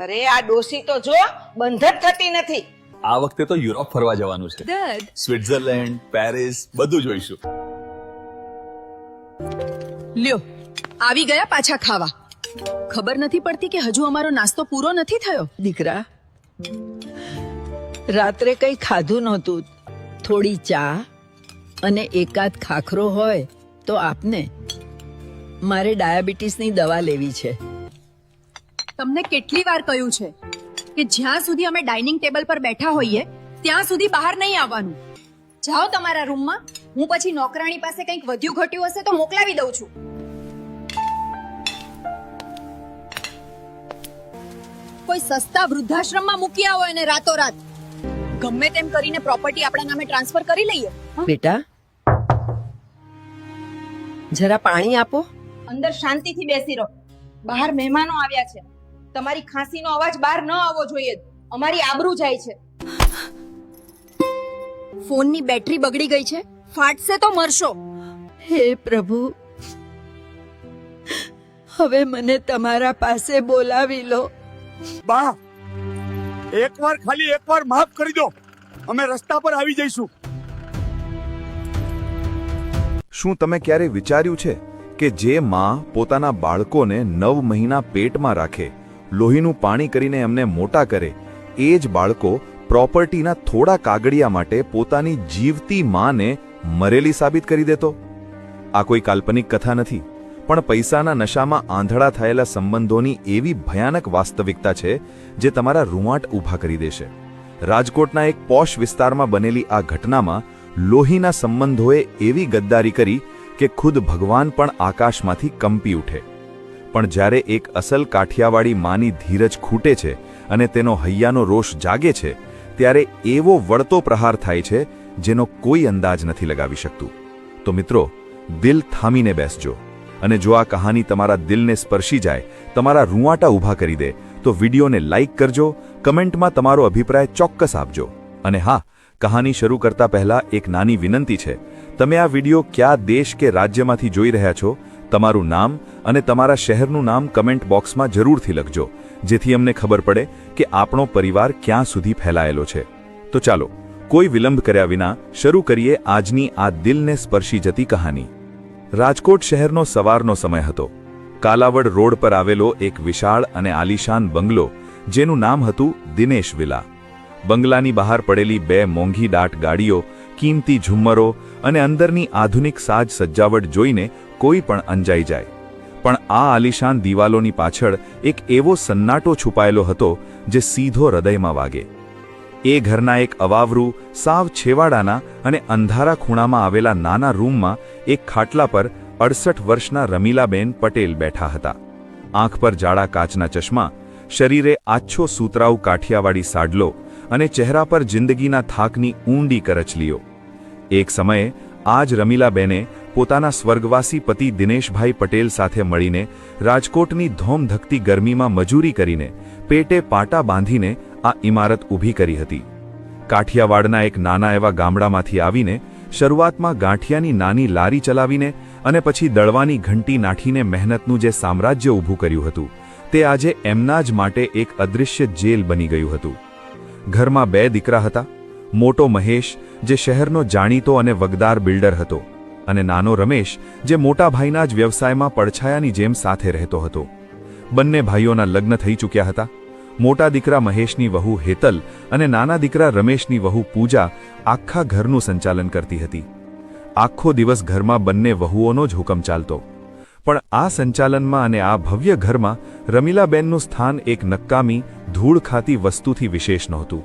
અરે આ ડોસી તો જો બંધ જ થતી નથી. આ વખતે તો યુરોપ ફરવા જવાનું છે. દદ સ્વિટ્ઝરલેન્ડ, પેરિસ બધું જોઈશું. લ્યો આવી ગયા પાછા ખાવા. ખબર નથી પડતી કે હજુ અમારો નાસ્તો પૂરો નથી થયો. દીકરા, રાત્રે કઈ ખાધું નહોતું. થોડી ચા અને એકાદ ખાખરો હોય તો આપને. મારે ડાયાબિટીસની દવા લેવી છે. તમને કેટલી વાર કહ્યું છે કે જ્યાં સુધી અમે ડાઇનિંગ ટેબલ પર બેઠા હોઈએ ત્યાં સુધી બહાર નહીં આવવાનું. જાઓ તમારા રૂમમાં. હું પછી નોકરાણી પાસે કંઈક વધ્યું ઘટ્યું હશે તો મોકલાવી દઉં છું. કોઈ સસ્તા વૃદ્ધાશ્રમમાં મૂકી આવો એને રાતોરાત. ગમે તેમ કરીને પ્રોપર્ટી આપણા નામે ટ્રાન્સફર કરી લઈએ. બેટા, જરા પાણી આપો. અંદર શાંતિથી બેસી રહો. બહાર મહેમાનો આવ્યા છે. તમારી ખાંસીનો અવાજ બહાર ન આવવો જોઈએ. અમારી આબરૂ જાય છે. ફોનની બેટરી બગડી ગઈ છે. ફાટશે તો મરશો. હે પ્રભુ, હવે મને તમારા પાસે બોલાવી લો. બા, ખાલી એકવાર માફ કરી દો. અમે રસ્તા પર આવી જઈશું. શું તમે ક્યારે વિચાર્યું છે કે જે માં પોતાના બાળકોને 9 મહિના પેટમાં રાખે, લોહીનું પાણી કરીને એમને મોટા કરે, એ જ બાળકો પ્રોપર્ટીના થોડા કાગળિયા માટે પોતાની જીવતી માને મરેલી સાબિત કરી દેતો? આ કોઈ કાલ્પનિક કથા નથી, પણ પૈસાના નશામાં આંધળા થયેલા સંબંધોની એવી ભયાનક વાસ્તવિકતા છે જે તમારા રૂંવાટ ઊભા કરી દેશે. રાજકોટના એક પોશ વિસ્તારમાં બનેલી આ ઘટનામાં લોહીના સંબંધોએ એવી ગદ્દારી કરી કે ખુદ ભગવાન પણ આકાશમાંથી કંપી ઉઠે. પણ જ્યારે એક અસલ કાઠિયાવાડી માની ધીરજ ખૂટે છે અને તેનો હૈયાનો રોષ જાગે છે, ત્યારે એવો વળતો પ્રહાર થાય છે જેનો કોઈ અંદાજ નથી લગાવી શકતું. તો મિત્રો, દિલ થામીને બેસજો. અને જો આ કહાની તમારા દિલને સ્પર્શી જાય, તમારા રૂંવાટા ઊભા કરી દે, તો વિડીયોને લાઇક કરજો, કમેન્ટમાં તમારો અભિપ્રાય ચોક્કસ આપજો. અને હા, કહાની શરૂ કરતા પહેલા એક નાની વિનંતી છે. તમે આ વિડીયો કયા દેશ કે રાજ્યમાંથી જોઈ રહ્યા છો, તમારું નામ અને તમારા શહેરનું નામ કમેન્ટ બોક્સમાં જરૂરથી લખજો, જેથી અમને ખબર પડે કે આપણો પરિવાર ક્યાં સુધી ફેલાયેલો છે. તો ચાલો, કોઈ વિલંબ કર્યા વિના શરૂ કરીએ આજની આ દિલને સ્પર્શી જતી કહાની. રાજકોટ શહેરનો સવારનો સમય હતો. કાલાવડ રોડ પર આવેલો એક વિશાળ અને આલીશાન બંગલો, જેનું નામ હતું દિનેશ વિલા. બંગલાની બહાર પડેલી 2 મોંઘી દાટ ગાડીઓ, કિંમતી ઝુમ્મરો અને અંદરની આધુનિક સાજ સજ્જાવટ જોઈને કોઈ પણ અંજાઈ જાય. પણ આ આલીશાન દિવાલોની પાછળ એક એવો સન્નાટો છુપાયેલો હતો જે સીધો હૃદયમાં વાગે. એ ઘરના એક અવાવરું, સાવ છેવાડાના અને અંધારા ખૂણામાં આવેલા નાના રૂમમાં એક ખાટલા પર 68 વર્ષના રમીલાબેન પટેલ બેઠા હતા. આંખ પર જાડા કાચના ચશ્મા, શરીરે આછો સૂતરાઉ કાઠિયાવાડી સાડલો અને ચહેરા પર જિંદગીના થાકની ઊંડી કરચલીઓ. એક સમયે આ જ રમીલાબેને પોતાના સ્વર્ગવાસી પતિ દિનેશભાઈ પટેલ સાથે મળીને રાજકોટની ધોમધકતી ગરમીમાં મજૂરી કરીને પેટે પાટા બાંધીને આ ઇમારત ઊભી કરી હતી. કાઠિયાવાડના એક નાના એવા ગામડામાંથી આવીને શરૂઆતમાં ગાંઠિયાની નાની લારી ચલાવીને અને પછી દળવાની ઘંટી નાઠીને મહેનતનું જે સામ્રાજ્ય ઊભું કર્યું હતું, તે આજે એમના જ માટે એક અદૃશ્ય જેલ બની ગયું હતું. ઘરમાં 2 દીકરા હતા. મોટો મહેશ, જે શહેરનો જાણીતો અને વગદાર બિલ્ડર હતો, અને નાનો રમેશ, જે મોટા ભાઈના જ વ્યવસાયમાં પડછાયાની જેમ સાથે રહેતો હતો. બંને ભાઈઓના લગ્ન થઈ ચૂક્યા હતા. મોટા દીકરા મહેશની વહુ હેતલ અને નાના દીકરા રમેશની વહુ પૂજા આખા ઘરનું સંચાલન કરતી હતી. આખો દિવસ ઘરમાં બંને વહુઓનો જ હુકમ ચાલતો. પણ આ સંચાલનમાં અને આ ભવ્ય ઘરમાં રમીલાબેનનું સ્થાન એક નક્કામી, ધૂળ ખાતી વસ્તુથી વિશેષ નહોતું.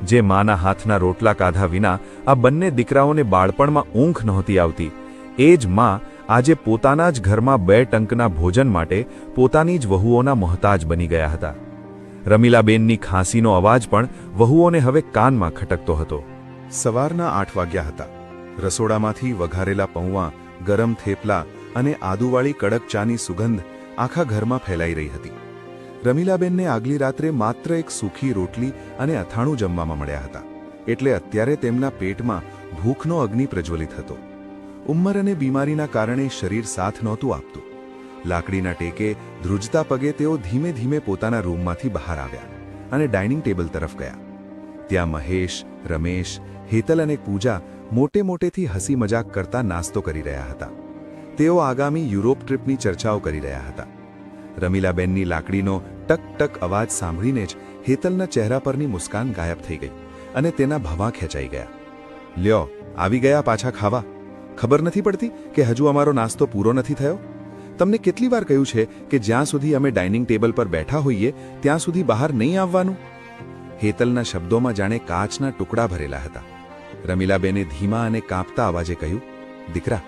જે માના હાથના રોટલા કાધા વિના આ બંને દીકરાઓને બાળપણમાં ઊંઘ નહોતી આવતી, એ જ માં આજે પોતાના જ ઘરમાં 2 ટંકના ભોજન માટે પોતાની જ વહુઓના મોહતાજ બની ગયા હતા. રમીલાબેનની ખાંસીનો અવાજ પણ વહુઓને હવે કાનમાં ખટકતો હતો. સવારના 8 વાગ્યા હતા. રસોડામાંથી વઘારેલા પૌવા, ગરમ થેપલા અને આદુવાળી કડક ચાની સુગંધ આખા ઘરમાં ફેલાઈ રહી હતી. રમીલાબેનને આગલી રાત્રે માત્ર એક સૂકી રોટલી અને અથાણું જમવામાં મળ્યા હતા, એટલે અત્યારે તેમના પેટમાં ભૂખનો અગ્નિ પ્રજ્વલિત હતો. ઉંમર અને બીમારીના કારણે શરીર સાથ નહોતું આપતું. લાકડીના ટેકે ધ્રુજતા પગે તેઓ ધીમે ધીમે પોતાના રૂમમાંથી બહાર આવ્યા અને ડાઇનિંગ ટેબલ તરફ ગયા. ત્યાં મહેશ, રમેશ, હેતલ અને પૂજા મોટે મોટેથી હસી મજાક કરતા નાસ્તો કરી રહ્યા હતા. તેઓ આગામી યુરોપ ટ્રીપની ચર્ચાઓ કરી રહ્યા હતા. રમીલાબેનની લાકડીનો ટક ટક અવાજ સાંભળીને જ હેતલના ચહેરા પરની મુસ્કાન ગાયબ થઈ ગઈ અને તેના ભવાં ખેંચાઈ ગયા. લ્યો, આવી ગયા પાછા ખાવા? ખબર નથી પડતી કે હજુ અમારો નાસ્તો પૂરો નથી થયો? તમને કેટલી વાર કહ્યું છે કે જ્યાં સુધી અમે ડાઇનિંગ ટેબલ પર બેઠા હોઈએ ત્યાં સુધી બહાર નહીં આવવાનું? હેતલના શબ્દોમાં જાણે કાચના ટુકડા ભરેલા હતા. રમીલાબેને ધીમા અને કાંપતા અવાજે કહ્યું, દીકરા,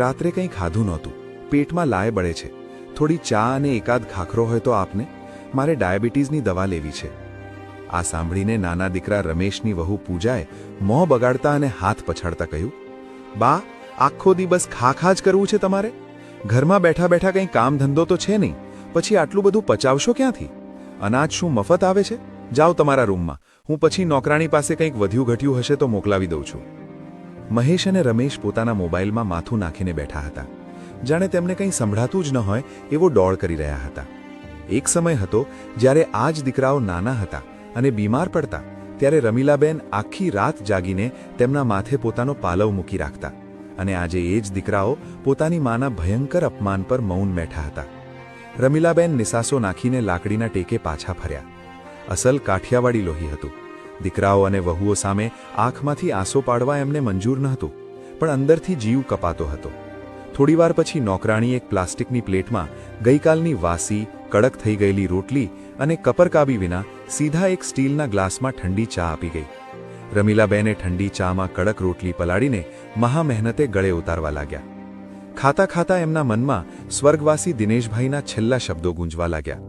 રાત્રે કંઈ ખાધું નહોતું, પેટમાં લાય બળે છે. થોડી ચા અને એકાદ ખાખરો હોય તો આપને. મારે ડાયાબિટીસની દવા લેવી છે. આ સાંભળીને નાના દીકરા રમેશની વહુ પૂજાએ મોં બગાડતા અને હાથ પછાડતા કહ્યું, બા, આખો દિવસ ખા જ કરવું છે તમારે? ઘરમાં બેઠા બેઠા કંઈ કામ ધંધો તો છે નહીં, પછી આટલું બધું પચાવશો ક્યાંથી? અનાજ શું મફત આવે છે? જાઓ તમારા રૂમમાં, હું પછી નોકરાણી પાસે કંઈક વધ્યું ઘટ્યું હશે તો મોકલાવી દઉં છું. મહેશ અને રમેશ પોતાના મોબાઈલમાં માથું નાખીને બેઠા હતા. જાણે તેમને કંઈ સંભળાતું જ ન હોય એવો ડોળ કરી રહ્યા હતા. એક સમય હતો જ્યારે આ જ દીકરાઓ નાના હતા અને બીમાર પડતા ત્યારે રમીલાબેન આખી રાત જાગીને તેમના માથે પોતાનો પાલવ મૂકી રાખતા અને આજે એ જ દીકરાઓ પોતાની માના ભયંકર અપમાન પર મૌન બેઠા હતા. રમીલાબેન નિસાસો નાખીને લાકડીના ટેકે પાછા ફર્યા. અસલ કાઠિયાવાડી લોહી હતું. દીકરાઓ અને વહુઓ સામે આંખમાંથી આંસુ પાડવા એમને મંજૂર નહોતું, પણ અંદરથી જીવ કપાતો હતો. થોડીવાર પછી નોકરાણી એક પ્લાસ્ટિકની પ્લેટમાં ગઈકાલની વાસી, કડક થઈ ગયેલી રોટલી અને કપરકાબી વિના સીધા એક સ્ટીલના ગ્લાસમાં ઠંડી ચા આપી ગઈ. રમીલાબેને ઠંડી ચામાં કડક રોટલી પલાળીને મહા મહેનતે ગળે ઉતારવા લાગ્યા. ખાતા ખાતા એમના મનમાં સ્વર્ગવાસી દિનેશભાઈના છેલ્લા શબ્દો ગૂંજવા લાગ્યા.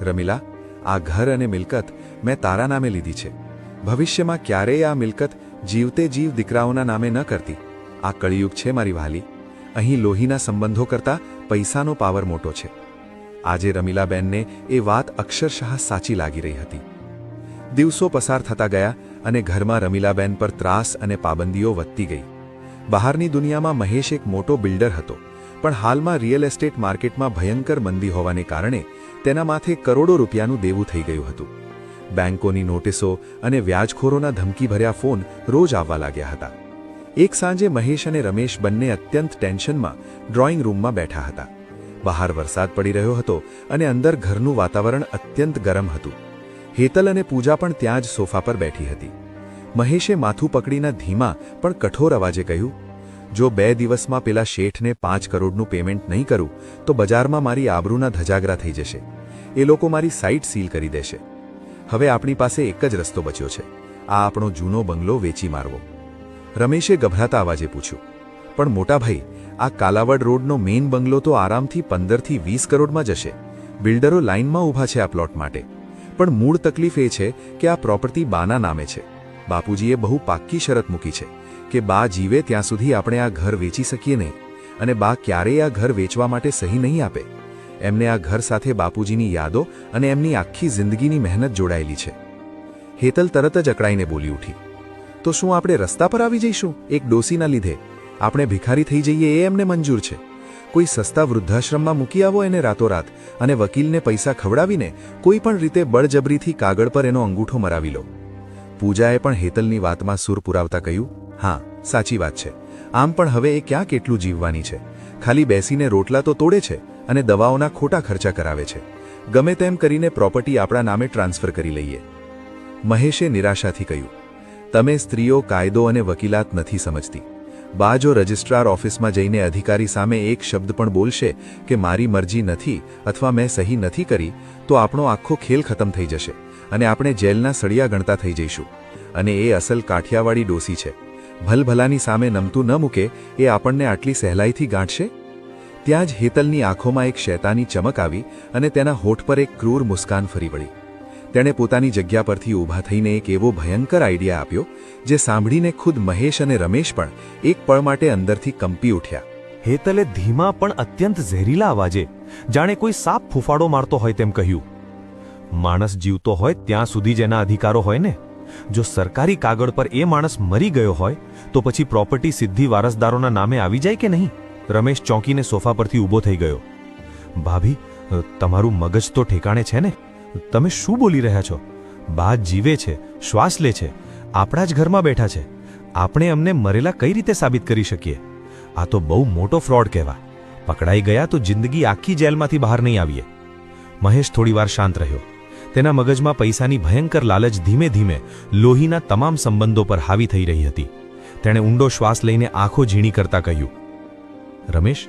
રમીલા, આ ઘર અને મિલકત મેં તારા નામે લીધી છે. ભવિષ્યમાં ક્યારેય આ મિલકત જીવતે જીવ દીકરાઓના નામે ન કરતી. આ કળિયુગ છે મારી વહાલી. અહીં લોહીના સંબંધો કરતાં પૈસાનો પાવર મોટો છે. આજે રમીલાબેનને એ વાત અક્ષરશઃ સાચી લાગી રહી હતી. દિવસો પસાર થતા ગયા અને ઘરમાં રમીલાબેન પર ત્રાસ અને પાબંદીઓ વધતી ગઈ. બહારની દુનિયામાં મહેશ એક મોટો બિલ્ડર હતો, પણ હાલમાં રિયલ એસ્ટેટ માર્કેટમાં ભયંકર મંદી હોવાને કારણે તેના માથે કરોડો રૂપિયાનું દેવું થઈ ગયું હતું. બેંકોની નોટિસો અને વ્યાજખોરોના ધમકીભર્યા ફોન રોજ આવવા લાગ્યા હતા. એક સાંજે મહેશ અને રમેશ બંને અત્યંત ટેન્શનમાં ડ્રોઈંગ રૂમમાં બેઠા હતા. બહાર વરસાદ પડી રહ્યો હતો અને અંદર ઘરનું વાતાવરણ અત્યંત ગરમ હતું. હેતલ અને પૂજા પણ ત્યાં જ સોફા પર બેઠી હતી. મહેશે માથું પકડીને ધીમા પણ કઠોર અવાજે કહ્યું, જો 2 દિવસમાં પેલા શેઠને 5 કરોડનું પેમેન્ટ નહીં કરું તો બજારમાં મારી આબરૂના ધજાગરા થઈ જશે. એ લોકો મારી સાઇટ સીલ કરી દેશે. હવે આપણી પાસે એક જ રસ્તો બચ્યો છે, આ આપણો જૂનો બંગલો વેચી મારવો. રમેશે ગભરાતા અવાજે પૂછ્યું, પણ મોટા ભાઈ, આ કાલાવડ રોડનો મેઇન બંગલો તો આરામથી 15 થી 20 કરોડમાં જશે. બિલ્ડરો લાઇનમાં ઊભા છે આ પ્લોટ માટે. પણ મૂળ તકલીફ એ છે કે આ પ્રોપર્ટી બાના નામે છે. બાપુજીએ બહુ પાક્કી શરત મૂકી છે કે બા જીવે ત્યાં સુધી આપણે આ ઘર વેચી શકીએ નહીં, અને બા ક્યારેય આ ઘર વેચવા માટે સહી નહીં આપે. એમને આ ઘર સાથે બાપુજીની યાદો અને એમની આખી જિંદગીની મહેનત જોડાયેલી છે. હેતલ તરત જ અકળાઈને બોલી ઉઠી, તો શું આપણે રસ્તા પર આવી જઈશું એક ડોસીના લીધે? આપણે ભિખારી થઈ જઈએ એ એમને મંજૂર છે. કોઈ સસ્તા વૃદ્ધાશ્રમમાં મૂકી આવો એને રાતોરાત અને વકીલને પૈસા ખવડાવીને કોઈ પણ રીતે બળજબરીથી કાગળ પર એનો અંગૂઠો મરાવી લો. પૂજાએ પણ હેતલની વાતમાં સૂર પુરાવતા કહ્યું, હા, સાચી વાત છે. આમ પણ હવે એ ક્યાં કેટલું જીવવાની છે? ખાલી બેસીને રોટલા તો તોડે છે અને દવાઓના ખોટા ખર્ચા કરાવે છે. ગમે તેમ કરીને પ્રોપર્ટી આપણા નામે ટ્રાન્સફર કરી લઈએ. મહેશે નિરાશાથી કહ્યું, તમે સ્ત્રીઓ કાયદો અને વકીલાત નથી સમજતી. બા જો રજિસ્ટ્રાર ઓફિસમાં જઈને અધિકારી સામે એક શબ્દ પણ બોલશે કે મારી મરજી નથી અથવા મેં સહી નથી કરી, તો આપણો આખો ખેલ ખતમ થઈ જશે અને આપણે જેલના સળિયા ગણતા થઈ જઈશું. અને એ અસલ કાઠિયાવાડી ડોસી છે. ભલભલાની સામે નમતું ન મૂકે એ આપણને આટલી સહેલાઈથી ગાંઠશે? ત્યાં જ હેતલની આંખોમાં એક શૈતાની ચમક આવી અને તેના હોઠ પર એક ક્રૂર મુસ્કાન ફરી વળી. તેણે પોતાની જગ્યા પરથી ઊભા થઈને એક એવો ભયંકર આઈડિયા આપ્યો જે સાંભળીને ખુદ મહેશ અને રમેશ પણ એક પળ માટે અંદરથી કંપી ઉઠ્યા. હેતલે ધીમા પણ અત્યંત ઝેરીલા અવાજે, જાણે કોઈ સાપ ફૂફાડો મારતો હોય તેમ કહ્યું, માણસ જીવતો હોય ત્યાં સુધી જ એના અધિકારો હોય ને. જો સરકારી કાગળ પર એ માણસ મરી ગયો હોય તો પછી પ્રોપર્ટી સીધી વારસદારોના નામે આવી જાય કે નહીં? રમેશ ચોંકીને સોફા પરથી ઊભો થઈ ગયો. ભાભી, તમારું મગજ તો ઠેકાણે છે ને? તમે શું બોલી રહ્યા છો? બા જીવે છે, શ્વાસ લે છે, આપણા જ ઘરમાં બેઠા છે. આપણે એમને મરેલા કઈ રીતે સાબિત કરી શકીએ? આ તો બહુ મોટો ફ્રોડ કહેવાય. પકડાઈ ગયા તો જિંદગી આખી જેલમાંથી બહાર નહીં આવીએ. મહેશ થોડીવાર શાંત રહ્યો. તેના મગજમાં પૈસાની ભયંકર લાલચ ધીમે ધીમે લોહીના તમામ સંબંધો પર હાવી થઈ રહી હતી. તેણે ઊંડો શ્વાસ લઈને આંખો ઝીણી કરતા કહ્યું, રમેશ,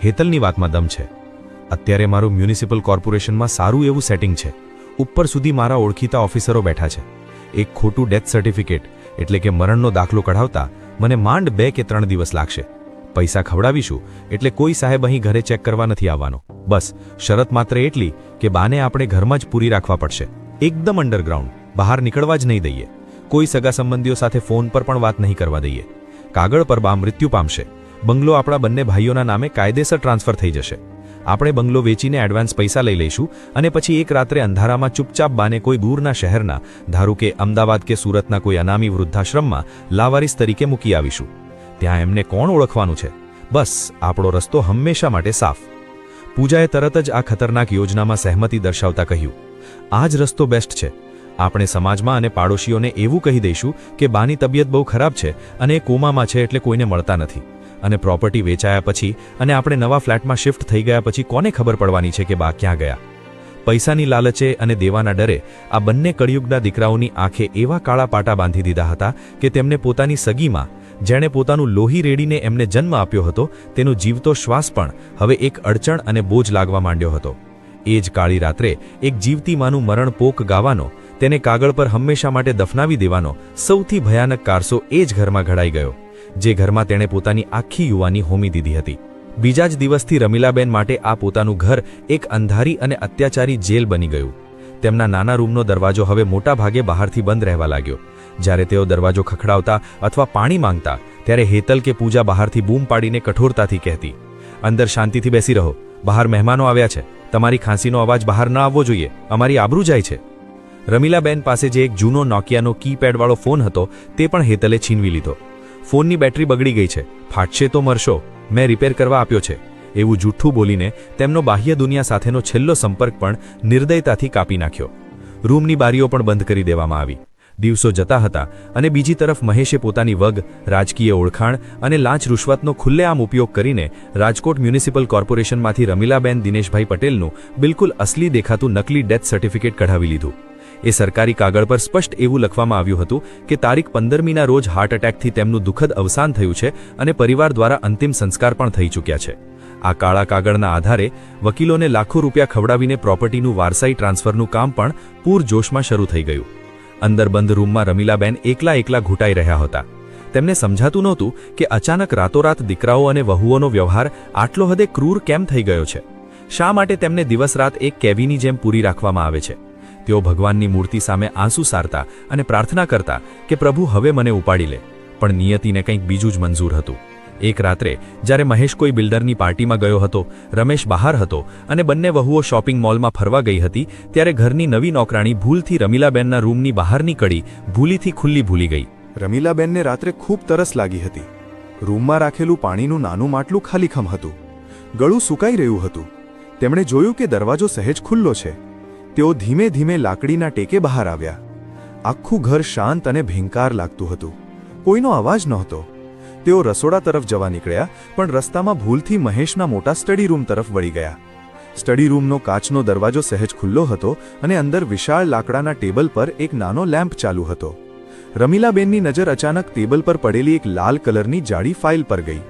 હેતલની વાતમાં દમ છે. અત્યારે મારું મ્યુનિસિપલ કોર્પોરેશનમાં સારું એવું સેટિંગ છે. ઉપર સુધી મારા ઓળખીતા ઓફિસરો બેઠા છે. એક ખોટું ડેથ સર્ટિફિકેટ એટલે કે મરણનો દાખલો કઢાવતા મને માંડ 2 કે 3 દિવસ લાગશે. પૈસા ખવડાવીશું એટલે કોઈ સાહેબ અહીં ઘરે ચેક કરવા નથી આવવાનો. બસ શરત માત્ર એટલી કે બાને આપણે ઘરમાં જ પૂરી રાખવા પડશે. એકદમ અંડરગ્રાઉન્ડ, બહાર નીકળવા જ નહીં દઈએ. કોઈ સગા સંબંધીઓ સાથે ફોન પર પણ વાત નહીં કરવા દઈએ. કાગળ પર બા મૃત્યુ પામશે. બંગલો આપણા બંને ભાઈઓના નામે કાયદેસર ટ્રાન્સફર થઈ જશે. આપણે બંગલો વેચીને એડવાન્સ પૈસા લઈ લઈશું અને પછી એક રાત્રે અંધારામાં ચૂપચાપ બાને કોઈ દૂરના શહેરના, ધારો કે અમદાવાદ કે સુરતના કોઈ અનામી વૃદ્ધાશ્રમમાં લાવારીસ તરીકે મૂકી આવીશું. ત્યાં એમને કોણ ઓળખવાનું છે? બસ આપણો રસ્તો હંમેશા માટે સાફ. પૂજાએ તરત જ આ ખતરનાક યોજનામાં સહેમતિ દર્શાવતા કહ્યું, આ જ રસ્તો બેસ્ટ છે. આપણે સમાજમાં અને પાડોશીઓને એવું કહી દઈશું કે બાની તબિયત બહુ ખરાબ છે અને એ કોમામાં છે એટલે કોઈને મળતા નથી. અને પ્રોપર્ટી વેચાયા પછી અને આપણે નવા ફ્લેટમાં શિફ્ટ થઈ ગયા પછી કોને ખબર પડવાની છે કે બા ક્યાં ગયા? પૈસાની લાલચે અને દેવાના ડરે આ બંને કળિયુગના દીકરાઓની આંખે એવા કાળા પાટા બાંધી દીધા હતા કે તેમને પોતાની સગીમાં, જેણે પોતાનું લોહી રેડીને એમને જન્મ આપ્યો હતો, તેનો જીવતો શ્વાસ પણ હવે એક અડચણ અને બોજ લાગવા માંડ્યો હતો. એ જ કાળી રાત્રે એક જીવતી માનું મરણ પોક ગાવાનો, તેને કાગળ પર હંમેશા માટે દફનાવી દેવાનો સૌથી ભયાનક કારસો એ જ ઘરમાં ઘડાઈ ગયો, જે ઘરમાં તેણે પોતાની આખી યુવાની હોમી દીધી હતી. બીજા જ દિવસથી રમીલાબેન માટે આ પોતાનું ઘર એક અંધારી અને અત્યાચારી જેલ બની ગયું. તેમના નાના રૂમનો દરવાજો હવે મોટા ભાગે બહારથી બંધ રહેવા લાગ્યો. જ્યારે તેઓ દરવાજો ખખડાવતા અથવા પાણી માંગતા ત્યારે હેતલ કે પૂજા બહારથી બૂમ પાડીને કઠોરતાથી કહેતી, અંદર શાંતિથી બેસી રહો, બહાર મહેમાનો આવ્યા છે, તમારી ખાંસીનો અવાજ બહાર ન આવવો જોઈએ, અમારી આબરૂ જાય છે. રમીલાબેન પાસે જે એક જૂનો નોકિયાનો કીપેડવાળો ફોન હતો તે પણ હેતલે છીનવી લીધો. ફોનની બેટરી બગડી ગઈ છે, ફાટશે તો મરશો, મેં રિપેર કરવા આપ્યો છે, એવું જૂઠ્ઠું બોલીને તેમનો બાહ્ય દુનિયા સાથેનો છેલ્લો સંપર્ક પણ નિર્દયતાથી કાપી નાખ્યો. રૂમની બારીઓ પણ બંધ કરી દેવામાં આવી. દિવસો જતા હતા અને બીજી તરફ મહેશે પોતાની વગ, રાજકીય ઓળખાણ અને લાંચ રૂશ્વતનો ખુલ્લેઆમ ઉપયોગ કરીને રાજકોટ મ્યુનિસિપલ કોર્પોરેશનમાંથી રમીલાબેન દિનેશભાઈ પટેલનું બિલકુલ અસલી દેખાતું નકલી ડેથ સર્ટિફિકેટ કઢાવી લીધું. એ સરકારી કાગળ પર સ્પષ્ટ એવું લખવામાં આવ્યું હતું કે તારીખ 15મીના રોજ હાર્ટ એટેકથી તેમનું દુઃખદ અવસાન થયું છે અને પરિવાર દ્વારા અંતિમ સંસ્કાર પણ થઈ ચૂક્યા છે. આ કાળા કાગળના આધારે વકીલોને લાખો રૂપિયા ખવડાવીને પ્રોપર્ટીનું વારસાઈ ટ્રાન્સફરનું કામ પણ પૂરજોશમાં શરૂ થઈ ગયું. અંદર બંધ રૂમમાં રમીલાબેન એકલા ઘૂંટાઈ રહ્યા હતા. તેમને સમજાતું નહોતું કે અચાનક રાતોરાત દીકરાઓ અને વહુઓનો વ્યવહાર આટલો હદે ક્રૂર કેમ થઈ ગયો છે. શા માટે તેમને દિવસ રાત એક કેદીની જેમ પૂરી રાખવામાં આવે છે? તેઓ ભગવાનની મૂર્તિ સામે આંસુ સારતા અને પ્રાર્થના કરતા કે પ્રભુ હવે મને ઉપાડી લે, પણ નિયતિને કંઈક બીજું જ મંજૂર હતું. એક રાત્રે જ્યારે મહેશ કોઈ બિલ્ડરની પાર્ટીમાં ગયો હતો, રમેશ બહાર હતો અને બંને વહુઓ શોપિંગ મોલમાં ફરવા ગઈ હતી, ત્યારે ઘરની નવી નોકરાણી ભૂલથી રમીલાબેનના રૂમની બહારની કડી ભૂલીથી ખુલ્લી ભૂલી ગઈ. રમીલાબેનને રાત્રે ખૂબ તરસ લાગી હતી. રૂમમાં રાખેલું પાણીનું નાનું માટલું ખાલીખમ હતું. ગળું સુકાઈ રહ્યું હતું. તેમણે જોયું કે દરવાજો સહેજ ખુલ્લો છે. તેઓ ધીમે ધીમે લાકડીના ટેકે બહાર આવ્યા. આખું ઘર શાંત અને ભીંકાર લાગતું હતું. કોઈનો અવાજ નહોતો. તેઓ રસોડા તરફ જવા નીકળ્યા, પણ રસ્તામાં ભૂલથી મહેશના મોટા સ્ટડી રૂમ તરફ વળી ગયા. સ્ટડી રૂમનો કાચનો દરવાજો સહેજ ખુલ્લો હતો અને અંદર વિશાળ લાકડાના ટેબલ પર એક નાનો લેમ્પ ચાલુ હતો. રમીલાબેનની નજર અચાનક ટેબલ પર પડેલી એક લાલ કલરની જાડી ફાઇલ પર ગઈ.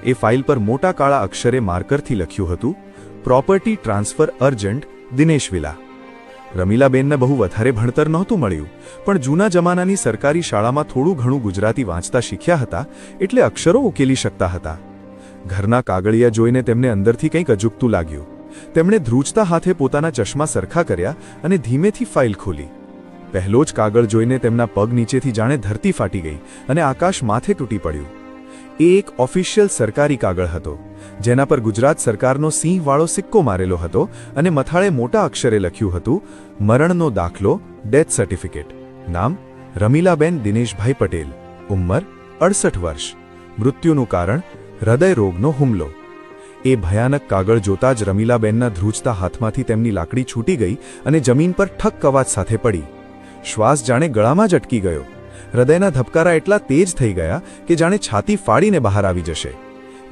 એ ફાઇલ પર મોટા કાળા અક્ષરે માર્કરથી લખ્યું હતું, property transfer urgent, Dinesh villa. રમીલાબેનને બહુ વધારે ભણતર નહોતું મળ્યું, પણ જૂના જમાનાની સરકારી શાળામાં થોડું ઘણું ગુજરાતી વાંચતા શીખ્યા હતા એટલે અક્ષરો ઉકેલી શકતા હતા. ઘરના કાગળિયા જોઈને તેમને અંદરથી કંઈક અજુગતું લાગ્યું. તેમણે ધ્રુજતા હાથે પોતાના ચશ્મા સરખા કર્યા અને ધીમેથી ફાઇલ ખોલી. પહેલો જ કાગળ જોઈને તેમના પગ નીચેથી જાણે ધરતી ફાટી ગઈ અને આકાશ માથે તૂટી પડ્યું. એ એક ઓફિશિયલ સરકારી કાગળ હતો, જેના પર ગુજરાત સરકારનો સિંહવાળો સિક્કો મારેલો હતો અને મથાળે મોટા અક્ષરે લખ્યું હતું, મરણનો દાખલો, ડેથ સર્ટિફિકેટ. નામ રમીલાબેન દિનેશભાઈ પટેલ. ઉંમર 68 વર્ષ. મૃત્યુનું કારણ હૃદય રોગનો હુમલો. એ ભયાનક કાગળ જોતા જ રમીલાબેનના ધ્રુજતા હાથમાંથી તેમની લાકડી છૂટી ગઈ અને જમીન પર ઠક અવાજ સાથે પડી. શ્વાસ જાણે ગળામાં જ અટકી ગયો. હૃદયના ધબકારા એટલા તેજ થઈ ગયા કે જાણે છાતી ફાડીને બહાર આવી જશે.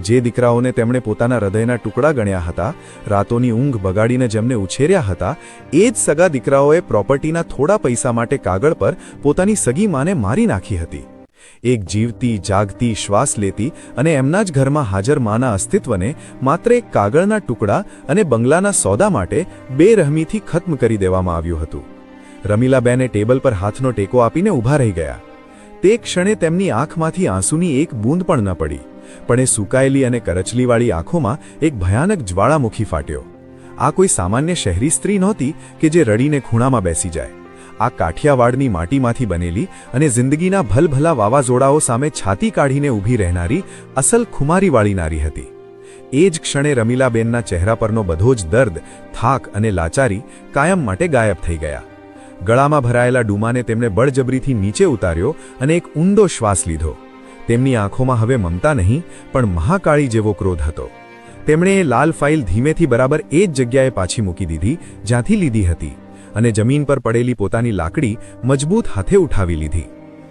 જે દીકરાઓને તેમણે પોતાના હૃદયના ટુકડા ગણ્યા હતા, રાતોની ઊંઘ બગાડીને જેમને ઉછેર્યા હતા, એ જ સગા દીકરાઓએ પ્રોપર્ટીના થોડા પૈસા માટે કાગળ પર પોતાની સગી માને મારી નાખી હતી. એક જીવતી, જાગતી, શ્વાસ લેતી અને એમના જ ઘરમાં હાજર માના અસ્તિત્વને માત્ર એક કાગળના ટુકડા અને બંગલાના સોદા માટે બેરહમીથી ખત્મ કરી દેવામાં આવ્યું હતું. રમીલાબેને ટેબલ પર હાથનો ટેકો આપીને ઊભા રહી ગયા. તે ક્ષણે તેમની આંખમાંથી આંસુની એક બૂંદ પણ ન પડી, પણ એ સુકાયેલી અને કરચલીવાળી આંખોમાં એક ભયાનક જ્વાળામુખી ફાટ્યો. આ કોઈ સામાન્ય શહેરી સ્ત્રી નહોતી કે જે રડીને ખૂણામાં બેસી જાય. આ કાઠિયાવાડની માટીમાંથી બનેલી અને જિંદગીના ભલભલા વાવાઝોડાઓ સામે છાતી કાઢીને ઊભી રહેનારી અસલ ખુમારીવાળી નારી હતી. એ જ ક્ષણે રમીલાબેનના ચહેરા પરનો બધો જ દર્દ, થાક અને લાચારી કાયમ માટે ગાયબ થઈ ગયા. ગળામાં ભરાયેલા ડૂમાને તેમણે બળજબરીથી નીચે ઉતાર્યો અને એક ઊંડો શ્વાસ લીધો. તેમની આંખોમાં હવે મમતા નહીં પણ મહાકાળી જેવો ક્રોધ હતો. તેમણે એ લાલ ફાઇલ ધીમેથી બરાબર એ જ જગ્યાએ પાછી મૂકી દીધી જ્યાંથી લીધી હતી અને જમીન પર પડેલી પોતાની લાકડી મજબૂત હાથે ઉઠાવી લીધી.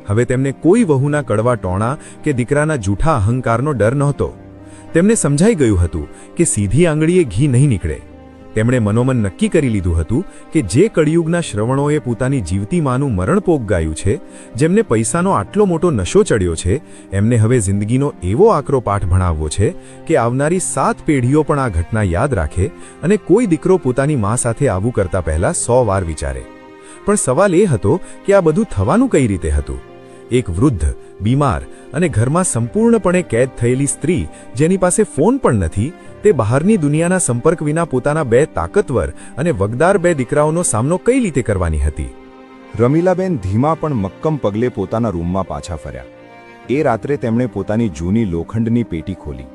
હવે તેમને કોઈ વહુના કડવા ટોણા કે દીકરાના જૂઠા અહંકારનો ડર નહોતો. તેમને સમજાઈ ગયું હતું કે સીધી આંગળીએ ઘી નહીં નીકળે. તેમણે મનોમન નક્કી કરી લીધું હતું કે જે કળિયુગના શ્રવણોએ પોતાની જીવતી માનું મરણપોક ગાયું છે, જેમને પૈસાનો આટલો મોટો નશો ચડ્યો છે, એમને હવે જિંદગીનો એવો આકરો પાઠ ભણાવવો છે કે આવનારી 7 પેઢીઓ પણ આ ઘટના યાદ રાખે અને કોઈ દીકરો પોતાની મા સાથે આવું કરતા પહેલા 100 વાર વિચારે. પણ સવાલ એ હતો કે આ બધું થવાનું કઈ રીતે હતું? એક વૃદ્ધ, બીમાર અને ઘરમાં સંપૂર્ણપણે કેદ થયેલી સ્ત્રી જેની પાસે ફોન પણ નથી, તે બહારની દુનિયાના સંપર્ક વિના પોતાના 2 તાકતવર અને વગદાર 2 દીકરાઓનો સામનો કઈ રીતે કરવાની હતી? રમીલાબેન ધીમા પણ મક્કમ પગલે પોતાના રૂમમાં પાછા ફર્યા. એ રાત્રે તેમણે પોતાની જૂની લોખંડની પેટી ખોલી.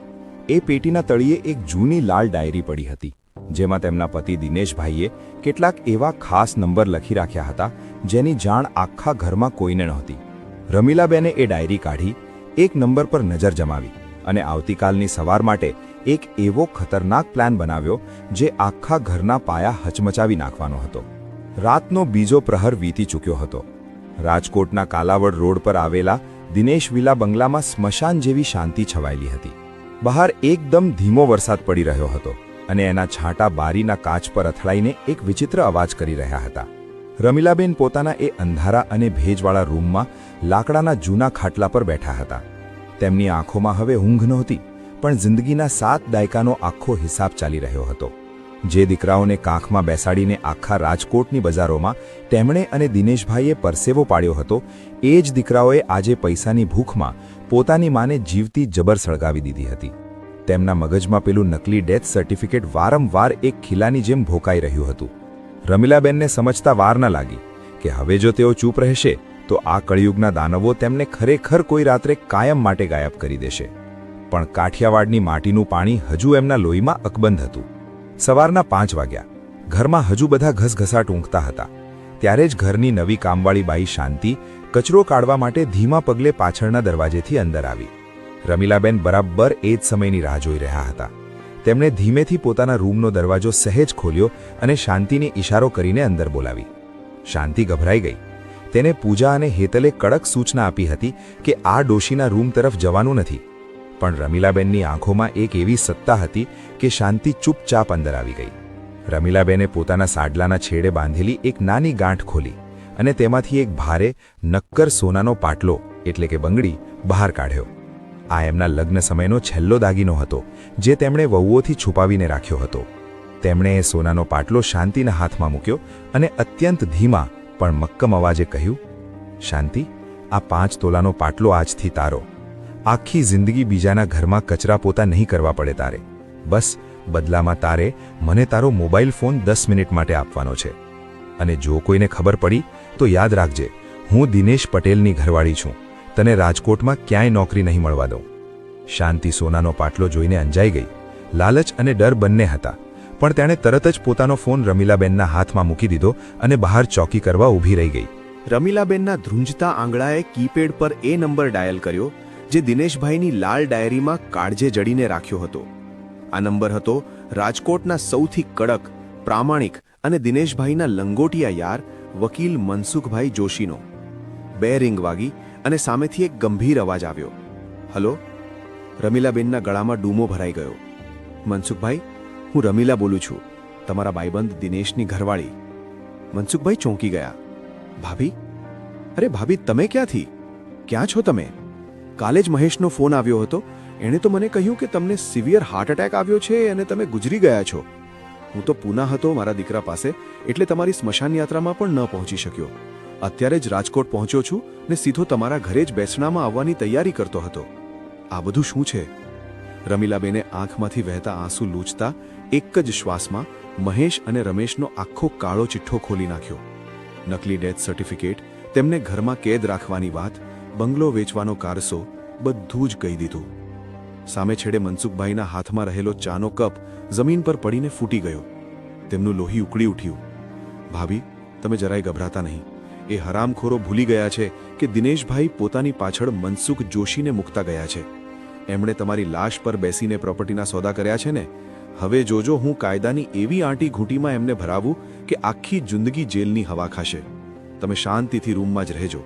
એ પેટીના તળિયે એક જૂની લાલ ડાયરી પડી હતી, જેમાં તેમના પતિ દિનેશભાઈએ કેટલાક એવા ખાસ નંબર લખી રાખ્યા હતા જેની જાણ આખા ઘરમાં કોઈને નહોતી. રમીલાબેને એ ડાયરી કાઢી, એક નંબર પર નજર જમાવી અને આવતીકાલની સવાર માટે એક એવો ખતરનાક પ્લાન બનાવ્યો જે આખા ઘરના પાયા હચમચાવી નાખવાનો હતો. રાતનો બીજો પ્રહર વીતી ચૂક્યો હતો. રાજકોટના કાલાવડ રોડ પર આવેલા દિનેશ વિલા બંગલામાં સ્મશાન જેવી શાંતિ છવાયેલી હતી. બહાર એકદમ ધીમો વરસાદ પડી રહ્યો હતો અને એના છાંટા બારીના કાચ પર અથડાઈને એક વિચિત્ર અવાજ કરી રહ્યા હતા. રમીલાબેન પોતાના એ અંધારા અને ભેજવાળા રૂમમાં લાકડાના જૂના ખાટલા પર બેઠા હતા. તેમની આંખોમાં હવે ઊંઘ નહોતી, પણ જિંદગીના 7 દાયકાનો આખો હિસાબ ચાલી રહ્યો હતો. જે દીકરાઓને કાંખમાં બેસાડીને આખા રાજકોટની બજારોમાં તેમણે અને દિનેશભાઈએ પરસેવો પાડ્યો હતો, એ જ દીકરાઓએ આજે પૈસાની ભૂખમાં પોતાની માને જીવતી જબર સળગાવી દીધી હતી. તેમના મગજમાં પેલું નકલી ડેથ સર્ટિફિકેટ વારંવાર એક ખીલાની જેમ ભોકાઈ રહ્યું હતું. રમીલાબેનને સમજતા વાર ન લાગી કે હવે જો તેઓ ચૂપ રહેશે તો આ કળિયુગના દાનવો તેમને ખરેખર કોઈ રાત્રે કાયમ માટે ગાયબ કરી દેશે. પણ કાઠિયાવાડની માટીનું પાણી હજુ એમના લોહીમાં અકબંધ હતું. સવારના 5 વાગ્યા. ઘરમાં હજુ બધા ઘસઘસાટ ઊંઘતા હતા. ત્યારે જ ઘરની નવી કામવાળી બાઈ શાંતિ કચરો કાઢવા માટે ધીમા પગલે પાછળના દરવાજેથી અંદર આવી. રમીલાબેન બરાબર એ જ સમયની રાહ જોઈ રહ્યા હતા. તેમણે ધીમેથી પોતાના રૂમનો દરવાજો સહેજ ખોલ્યો અને શાંતિને ઇશારો કરીને અંદર બોલાવી. શાંતિ ગભરાઈ ગઈ. તેને પૂજા અને હેતલે કડક સૂચના આપી હતી કે આ ડોશીના રૂમ તરફ જવાનું નથી. પણ રમીલાબેનની આંખોમાં એક એવી સત્તા હતી કે શાંતિ ચૂપચાપ અંદર આવી ગઈ. રમીલાબેને પોતાના સાડલાના છેડે બાંધેલી એક નાની ગાંઠ ખોલી અને તેમાંથી એક ભારે નક્કર સોનાનો પાટલો એટલે કે બંગડી બહાર કાઢ્યો. આ એમના લગ્ન સમયનો છેલ્લો દાગીનો હતો જે તેમણે વહુઓથી છુપાવીને રાખ્યો હતો. તેમણે એ સોનાનો પાટલો શાંતિના હાથમાં મૂક્યો અને અત્યંત ધીમા પણ મક્કમ અવાજે કહ્યું, શાંતિ, આ 5 તોલાનો પાટલો આજથી તારો. આખી જિંદગી બીજાના ઘરમાં કચરા પોતા નહીં કરવા પડે તારે. બસ બદલામાં તારે મને તારો મોબાઈલ ફોન 10 મિનિટ માટે આપવાનો છે. અને જો કોઈને ખબર પડી તો યાદ રાખજે, હું દિનેશ પટેલની ઘરવાળી છું. તને રાજકોટમાં ક્યાંય નોકરી નહીં મળવા દઉં. શાંતિ સોનાનો પાટલો જોઈને અંજાઈ ગઈ. લાલચ અને ડર બંને હતા, પણ તેણે તરત જ પોતાનો ફોન રમીલાબેનના હાથમાં મૂકી દીધો અને બહાર ચોકી કરવા ઊભી રહી ગઈ. રમીલાબેનના ધ્રુંજતા આંગળાએ કીપેડ પર એ નંબર ડાયલ કર્યો જે દિનેશભાઈની લાલ ડાયરીમાં કાળજે જડીને રાખ્યો હતો. આ નંબર હતો રાજકોટના સૌથી કડક, પ્રામાણિક અને દિનેશભાઈના લંગોટિયા યાર વકીલ મનસુખભાઈ જોશીનો. 2 રિંગ વાગી અને સામેથી એક ગંભીર અવાજ આવ્યો. હલો? રમીલાબેનના ગળામાં ડૂમો ભરાઈ ગયો. મનસુખભાઈ, હું રમીલા બોલું છું, તમારા ભાઈબંધ દિનેશની ઘરવાળી. મનસુખભાઈ ચોંકી ગયા. ભાભી? અરે ભાભી, તમે ક્યાંથી? ક્યાં છો તમે? કાલે જ મહેશનો ફોન આવ્યો હતો. એણે તો મને કહ્યું કે તમને સિવિયર હાર્ટ એટેક આવ્યો છે અને તમે ગુજરી ગયા છો. હું તો પૂના હતો મારા દીકરા પાસે, એટલે તમારી સ્મશાન યાત્રામાં પણ ન પહોંચી શક્યો. અત્યારે જ રાજકોટ પહોંચ્યો છું ને સીધો તમારા ઘરે જ બેસણામાં આવવાની તૈયારી કરતો હતો. આ બધું શું છે? રમીલાબેને આંખમાંથી વહેતા આંસુ લૂછતા એક જ શ્વાસમાં મહેશ અને રમેશનો આખો કાળો ચિઠ્ઠો ખોલી નાખ્યો. નકલી ડેથ સર્ટિફિકેટ, તેમને ઘરમાં કેદ રાખવાની વાત, બંગલો વેચવાનો કારસો, બધું જ કહી દીધું. સામે છેડે મનસુખભાઈના હાથમાં રહેલો ચાનો કપ જમીન પર પડીને ફૂટી ગયો. તેમનું લોહી ઉકળી ઉઠ્યું. ભાભી, તમે જરાય ગભરાતા નહીં. એ હરામખોરો ભૂલી ગયા છે કે દિનેશભાઈ પોતાની પાછળ મનસુખ જોશીને મૂકતા ગયા છે. એમણે તમારી લાશ પર બેસીને પ્રોપર્ટીના સોદા કર્યા છે ને. હવે જોજો હું કાયદાની એવી આંટી ઘૂંટીમાં એમને ભરાવું કે આખી જિંદગી જેલની હવા ખાશે. તમે શાંતિથી રૂમમાં જ રહેજો.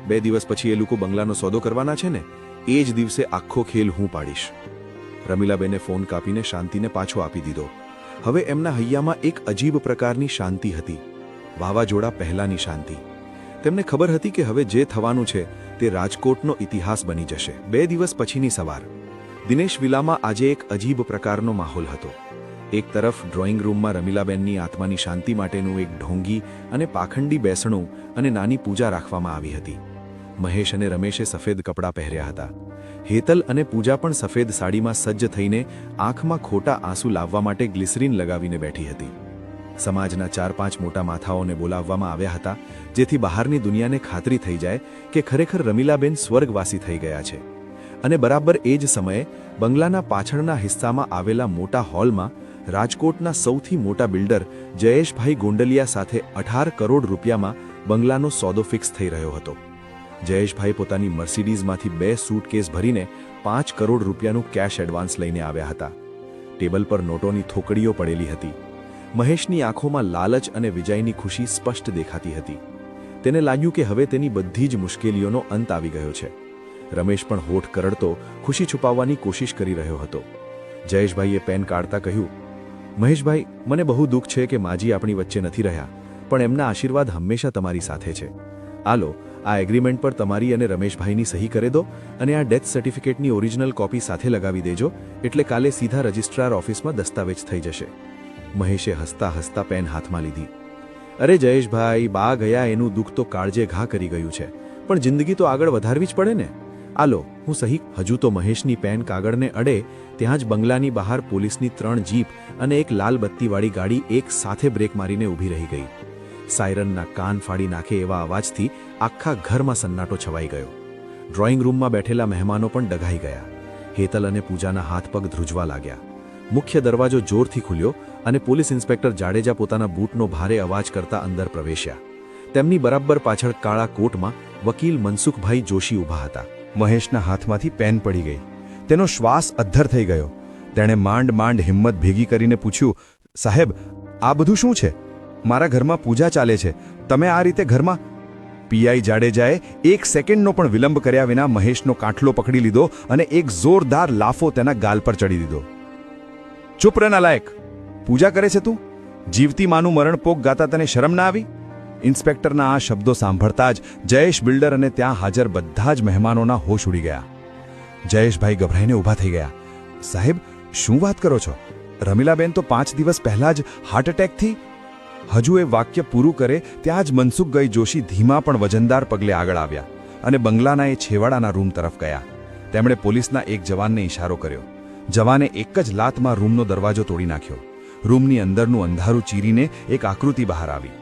2 દિવસ પછી એ લોકો બંગલાનો સોદો કરવાના છે ને, એ જ દિવસે આખો ખેલ હું પાડીશ. રમીલાબેને ફોન કાપીને શાંતિને પાછો આપી દીધો. હવે એમના હૈયામાં એક અજીબ પ્રકારની શાંતિ હતી, વાવાઝોડા પહેલાની શાંતિ. તેમને ખબર હતી કે હવે જે થવાનું છે તે રાજકોટનો ઇતિહાસ બની જશે. 2 દિવસ પછીની સવાર. દિનેશ વિલામાં આજે એક અજીબ પ્રકારનો માહોલ હતો. એક તરફ ડ્રોઈંગ રૂમમાં રમીલાબેનની આત્માની શાંતિ માટેનું એક ઢોંગી અને પાખંડી બેસણું અને નાની પૂજા રાખવામાં આવી હતી. મહેશ અને રમેશે સફેદ કપડાં પહેર્યા હતા. હેતલ અને પૂજા પણ સફેદ સાડીમાં સજ્જ થઈને આંખમાં ખોટા આંસુ લાવવા માટે ગ્લિસરીન લગાવીને બેઠી હતી. સમાજના 4-5 મોટા માથાઓને બોલાવવામાં આવ્યા હતા, જેથી બહારની દુનિયાને ખાતરી થઈ જાય કે ખરેખર રમીલાબેન સ્વર્ગવાસી થઈ ગયા છે. અને બરાબર એ જ સમયે બંગલાના પાછળના હિસ્સામાં આવેલા મોટા હોલમાં રાજકોટના સૌથી મોટા બિલ્ડર જયેશભાઈ ગોંડલિયા સાથે 18 કરોડ રૂપિયામાં બંગલાનો સોદો ફિક્સ થઈ રહ્યો હતો. જયેશભાઈ પોતાની મર્સિડીઝમાંથી 2 સૂટકેસ ભરીને 5 કરોડ રૂપિયાનું કેશ એડવાન્સ લઈને આવ્યા હતા. ટેબલ પર નોટોની થોકડીઓ પડેલી હતી. મહેશની આંખોમાં લાલચ અને વિજયની ખુશી સ્પષ્ટ દેખાતી હતી. તેને લાગ્યું કે હવે તેની બધી જ મુશ્કેલીઓનો અંત આવી ગયો છે. રમેશ પણ હોઠ કરડતો ખુશી છુપાવવાની કોશિશ કરી રહ્યો હતો. જયેશભાઈએ પેન કાઢતા કહ્યું, મહેશભાઈ, મને બહુ દુઃખ છે કે માજી આપણી વચ્ચે નથી રહ્યા, પણ એમના આશીર્વાદ હંમેશા તમારી સાથે છે. આલો, આ એગ્રીમેન્ટ પર તમારી અને રમેશભાઈની સહી કરી દો અને આ ડેથ સર્ટિફિકેટની ઓરિજિનલ કોપી સાથે લગાવી દેજો, એટલે કાલે સીધા રજિસ્ટ્રાર ઓફિસમાં દસ્તાવેજ થઈ જશે. મહેશે હસતા હસતા પેન હાથમાં લીધી. અરે જયેશભાઈ, બા ગયા એનું દુઃખ તો કાળજે ઘા કરી ગયું છે, પણ જિંદગી તો આગળ વધારવી જ પડે ને. આલો, હું સહી. હજુ તો મહેશની પેન કાગળને અડે ત્યાં જ બંગલાની બહાર પોલીસની 3 જીપ અને એક લાલ બત્તીવાળી ગાડી એક સાથે બ્રેક મારીને ઊભી રહી ગઈ. સાયરનના કાન ફાડી નાખે એવા અવાજથી આખા ઘરમાં સન્નાટો છવાઈ ગયો. ડ્રોઈંગ રૂમમાં બેઠેલા મહેમાનો પણ ડઘાઈ ગયા. હેતલ અને પૂજાના હાથ પગ ધ્રુજવા લાગ્યા. મુખ્ય દરવાજો જોરથી ખુલ્યો અને પોલીસ ઇન્સ્પેક્ટર જાડેજા પોતાના બૂટનો ભારે અવાજ કરતા અંદર પ્રવેશ્યા. તેમની બરાબર પાછળ કાળા કોટમાં વકીલ મનસુખભાઈ જોશી ઊભા હતા. મહેશના હાથમાંથી પેન પડી ગઈ. તેનો શ્વાસ અદ્ધર થઈ ગયો. તેણે માંડ હિંમત ભેગી કરીને પૂછ્યું, સાહેબ, આ બધું શું છે? મારા ઘરમાં પૂજા ચાલે છે, તમે આ રીતે ઘરમાં? પીઆઈ જાડેજાએ 1 સેકન્ડનો પણ વિલંબ કર્યા વિના મહેશનો કાંઠલો પકડી લીધો અને એક જોરદાર લાફો તેના ગાલ પર ચડી દીધો. ચૂપ રહે નાલાયક! પૂજા કરે છે તું? જીવતી માનું મરણ પોક ગાતા તને શરમ ના આવી? ઇન્સ્પેક્ટરના આ શબ્દો સાંભળતા જ જયેશ બિલ્ડર અને ત્યાં હાજર બધા જ મહેમાનોના હોશ ઉડી ગયા. જયેશભાઈ ગભરાઈને ઊભા થઈ ગયા. સાહેબ, શું વાત કરો છો? રમીલાબેન તો 5 દિવસ પહેલા જ હાર્ટ એટેકથી... હજુ એ વાક્ય પૂરું કરે ત્યાં જ મનસુખભાઈ જોશી ધીમા પણ વજનદાર પગલે આગળ આવ્યા અને બંગલાના એ છેવાડાના રૂમ તરફ ગયા. તેમણે પોલીસના એક જવાનને ઇશારો કર્યો. જવાને એક જ લાતમાં રૂમનો દરવાજો તોડી નાખ્યો. રૂમની અંદરનું અંધારું ચીરીને એક આકૃતિ બહાર આવી.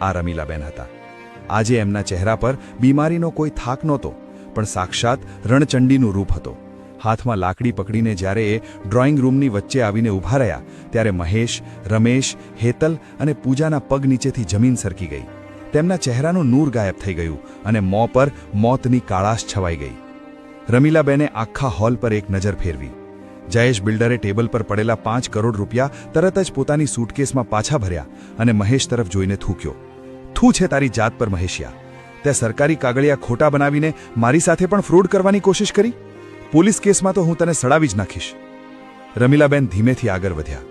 આ રમીલાબેન હતા. આજે એમના ચહેરા પર બીમારીનો કોઈ થાક નહોતો, પણ સાક્ષાત રણચંડીનું રૂપ હતો. હાથમાં લાકડી પકડીને જ્યારે એ ડ્રોઈંગ રૂમની વચ્ચે આવીને ઊભા રહ્યા ત્યારે મહેશ, રમેશ, હેતલ અને પૂજાના પગ નીચેથી જમીન સરકી ગઈ. તેમના ચહેરાનું નૂર ગાયબ થઈ ગયું અને મોં પર મોતની કાળાશ છવાઈ ગઈ. રમીલાબેને આખા હોલ પર એક નજર ફેરવી. જયેશ બિલ્ડરે ટેબલ પર પડેલા 5 કરોડ રૂપિયા તરત જ પોતાની સૂટકેસમાં પાછા ભર્યા અને મહેશ તરફ જોઈને થૂક્યો. થૂ છે તારી જાત પર મહેશિયા. તે સરકારી કાગળિયા ખોટા બનાવીને મારી સાથે પણ ફ્રોડ કરવાની કોશિશ કરી. પોલીસ કેસમાં તો હું તને સડાવી જ નાખીશ. રમીલાબેન ધીમેથી આગળ વધ્યા.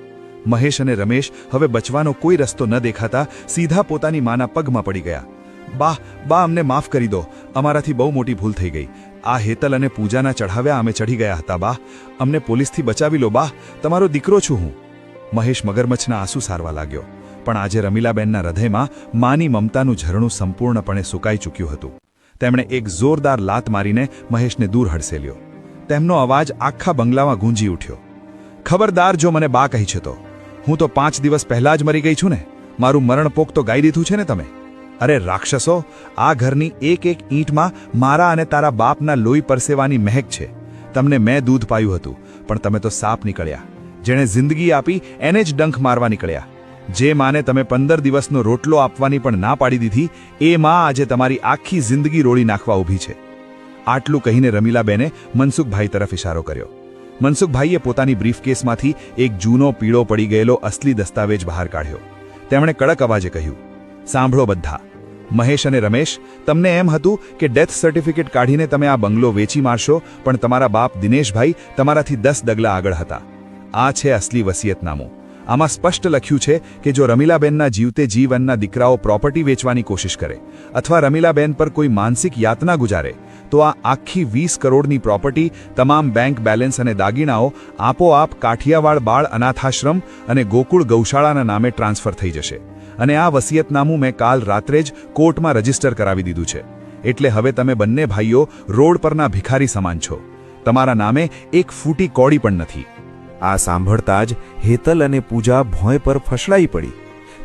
મહેશ અને રમેશ હવે બચવાનો કોઈ રસ્તો ન દેખાતા સીધા પોતાની માના પગમાં પડી ગયા. બા બા અમને માફ કરી દો, અમારાથી બહુ મોટી ભૂલ થઈ ગઈ. આ હેતલ અને પૂજાના ચઢાવ્યા અમે ચઢી ગયા હતા બા. અમને પોલીસથી બચાવી લો બા, તમારો દીકરો છું હું. મહેશ મગરમચ્છના આંસુ સારવા લાગ્યો. પણ આજે રમીલાબેનના હૃદયમાં માની મમતાનું ઝરણું સંપૂર્ણપણે સુકાઈ ચૂક્યું હતું. તેમણે એક જોરદાર લાત મારીને મહેશને દૂર હડસેલ્યો. તેમનો અવાજ આખા બંગલામાં ગુંજી ઉઠ્યો. ખબરદાર જો મને બા કહી છે તો હું તો 5 દિવસ પહેલા જ મરી ગઈ છું ને. મારું મરણ પોક તો ગાઈ દીધું છે ને તમે. અરે રાક્ષસો, આ ઘરની એક એક ઈંટમાં મારા અને તારા બાપના લોહી પરસેવાની મહેક છે. તમને મેં દૂધ પાયું હતું પણ તમે તો સાપ નીકળ્યા. જેણે જિંદગી આપી એને જ ડંખ મારવા નીકળ્યા. જે માને તમે 15 દિવસનો રોટલો આપવાની પણ ના પાડી દીધી, એ માં આજે તમારી આખી જિંદગી રોળી નાખવા ઊભી છે. આટલું કહીને રમીલાબેને મનસુખભાઈ તરફ ઇશારો કર્યો. મનસુખભાઈએ પોતાની બ્રીફકેસમાંથી એક જૂનો પીળો પડી ગયેલો અસલી દસ્તાવેજ બહાર કાઢ્યો. તેમણે કડક અવાજે કહ્યું, સાંભળો બધા, મહેશ અને રમેશ, તમને એમ હતું કે ડેથ સર્ટિફિકેટ કાઢીને તમે આ બંગલો વેચી મારશો, પણ તમારા બાપ દિનેશભાઈ તમારાથી 10 ડગલા આગળ હતા. આ છે અસલી વસિયતનામું. આમાં સ્પષ્ટ લખ્યું છે કે જો રમીલાબેનના જીવતે જીવનના દીકરાઓ પ્રોપર્ટી વેચવાની કોશિશ કરે અથવા રમીલાબેન પર કોઈ માનસિક યાતના ગુજારે તો આ આખી 20 કરોડની પ્રોપર્ટી, તમામ બેંક બેલેન્સ અને દાગીનાઓ આપોઆપ કાઠિયાવાડ બાળ અનાથાશ્રમ અને ગોકુળ ગૌશાળાના નામે ટ્રાન્સફર થઈ જશે. અને આ વસિયતનામું મેં કાલ રાત્રે જ કોર્ટમાં રજીસ્ટર કરાવી દીધું છે. એટલે હવે તમે બંને ભાઈઓ રોડ પરના ભિખારી સમાન છો. તમારા નામે એક ફૂટી કોડી પણ નથી. આ સાંભળતા જ હેતલ અને પૂજા ભોંય પર ફસડાઈ પડી.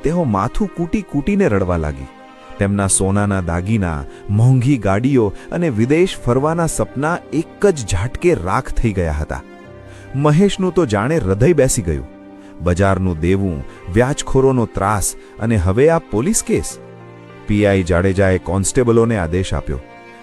તેઓ માથું કૂટી કૂટીને રડવા લાગી. તેમના સોનાના દાગીના, મોંઘી ગાડીઓ અને વિદેશ ફરવાના સપના એક જ ઝાટકે રાખ થઈ ગયા હતા. મહેશનું તો જાણે હૃદય બેસી ગયું. બજારનું દેવું, વ્યાજખોરોનો ત્રાસ અને હવે આ પોલીસ કેસ. પીઆઈ જાડેજાએ કોન્સ્ટેબલોને આદેશ આપ્યો,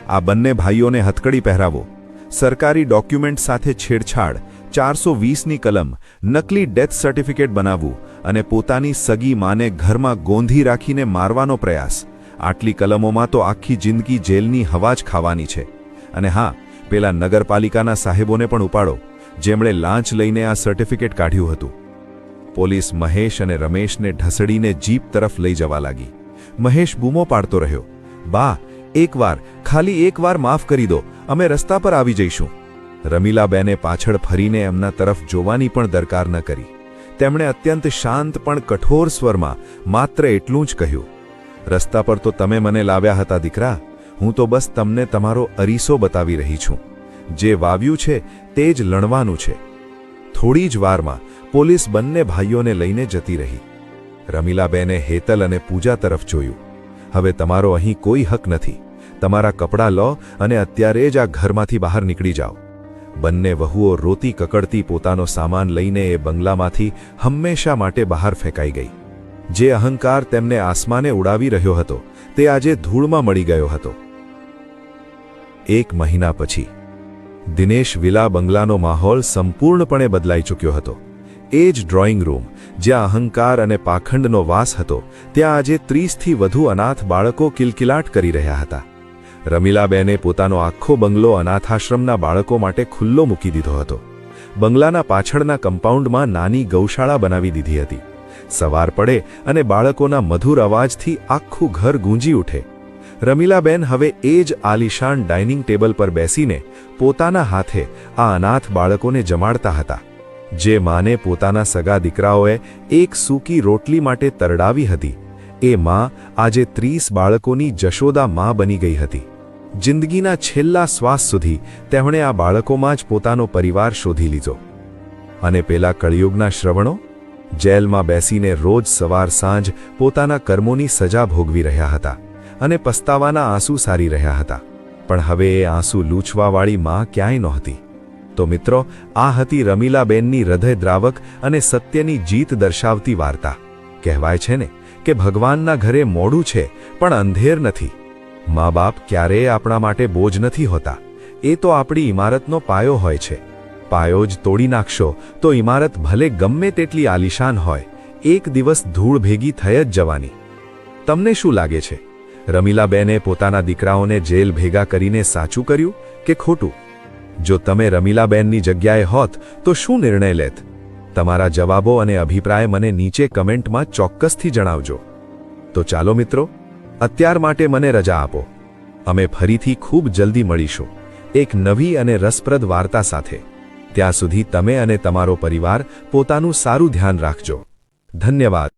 આ બંને ભાઈઓને હથકડી પહેરાવો. સરકારી ડોક્યુમેન્ટ સાથે છેડછાડ, 420ની કલમ, નકલી ડેથ સર્ટિફિકેટ બનાવવું અને પોતાની સગી માને ઘરમાં ગોંધી રાખીને મારવાનો પ્રયાસ. આટલી કલમોમાં તો આખી જિંદગી જેલની હવા જ ખાવાની છે. અને હા, પેલા નગરપાલિકાના સાહેબોને પણ ઉપાડો, જેમણે લાંચ લઈને આ સર્ટિફિકેટ કાઢ્યું હતું. પોલીસ મહેશ અને રમેશને ઢસડીને જીપ તરફ લઈ જવા લાગી. મહેશ બૂમો પાડતો રહ્યો, બા, એકવાર, ખાલી એકવાર માફ કરી દો, અમે રસ્તા પર આવી જઈશું. રમીલાબેને પાછળ ફરીને એમના તરફ જોવાની પણ દરકાર ન કરી. તેમણે અત્યંત શાંત પણ કઠોર સ્વરમાં માત્ર એટલું જ કહ્યું, રસ્તા પર તો તમે મને લાવ્યા હતા દીકરા, હું તો બસ તમને તમારો અરીસો બતાવી રહી છું. જે વાવ્યું છે તે જ લણવાનું છે. થોડી જ વારમાં પોલીસ બંને ભાઈઓને લઈને જતી રહી. રમીલાબેને હેતલ અને પૂજા તરફ જોયું. હવે તમારો અહીં કોઈ હક નથી. તમારા કપડાં લો અને અત્યારે જ આ ઘરમાંથી બહાર નીકળી જાઓ. બંને વહુઓ રોતી કકડતી પોતાનો સામાન લઈને એ બંગલામાંથી હંમેશા માટે બહાર ફેંકાઈ ગઈ. જે અહંકાર તેમને આસમાને ઉડાવી રહ્યો હતો તે આજે ધૂળમાં મળી ગયો હતો. 1 મહિના પછી દિનેશ વિલા બંગલાનો માહોલ સંપૂર્ણપણે બદલાઈ ચૂક્યો હતો. એ જ ડ્રોઈંગ રૂમ જ્યાં અહંકાર અને પાખંડનો વાસ હતો, ત્યાં આજે 30થી વધુ અનાથ બાળકો કિલકિલાટ કરી રહ્યા હતા. રમીલાબેને પોતાનો આખો બંગલો અનાથાશ્રમના બાળકો માટે ખુલ્લો મૂકી દીધો હતો. બંગલાના પાછળના કમ્પાઉન્ડમાં નાની ગૌશાળા બનાવી દીધી હતી. સવાર પડે અને બાળકોના મધુર અવાજથી આખું ઘર ગૂંજી ઉઠે. રમીલાબેન હવે એ જ આલિશાન ડાઇનિંગ ટેબલ પર બેસીને પોતાના હાથે આ અનાથ બાળકોને જમાડતા હતા. જે માને પોતાના સગા દીકરાઓએ એક સૂકી રોટલી માટે તરડાવી હતી, એ માં આજે 30 બાળકોની જશોદા માં બની ગઈ હતી. જિંદગીના છેલ્લા શ્વાસ સુધી તેમણે આ બાળકોમાં જ પોતાનો પરિવાર શોધી લીધો. અને પેલા કળિયુગના શ્રવણો જેલમાં બેસીને રોજ સવાર સાંજ પોતાના કર્મોની સજા ભોગવી રહ્યા હતા અને પસ્તાવાના આંસુ સારી રહ્યા હતા. પણ હવે એ આંસુ લૂછવાવાળી માં ક્યાંય નહોતી. તો મિત્રો, આ હતી રમીલાબેનની હૃદયદ્રાવક અને સત્યની જીત દર્શાવતી વાર્તા. કહેવાય છે ને કે ભગવાનના ઘરે મોડું છે પણ અંધેર નથી. મા બાપ ક્યારેય આપણા માટે બોજ નથી હોતા. એ તો આપણી ઇમારતનો પાયો હોય છે. પાયો જ તોડી નાખશો તો ઇમારત ભલે ગમે તેટલી આલિશાન હોય એક દિવસ ધૂળ ભેગી થઈ જ જવાની. તમને શું લાગે છે, રમીલાબેને પોતાના દીકરાઓને જેલ ભેગા કરીને સાચું કર્યું કે ખોટું? જો તમે રમીલાબેનની જગ્યાએ હોત તો શું નિર્ણય લેત? તમારા જવાબો અને અભિપ્રાય મને નીચે કમેન્ટમાં ચોક્કસથી જણાવજો. તો ચાલો મિત્રો, અત્યાર માટે મને રજા આપો. અમે ફરીથી ખૂબ જલ્દી મળીશું એક નવી અને રસપ્રદ વાર્તા સાથે. ત્યાં સુધી તમે અને તમારો પરિવાર પોતાનું સારું ધ્યાન રાખજો. ધન્યવાદ.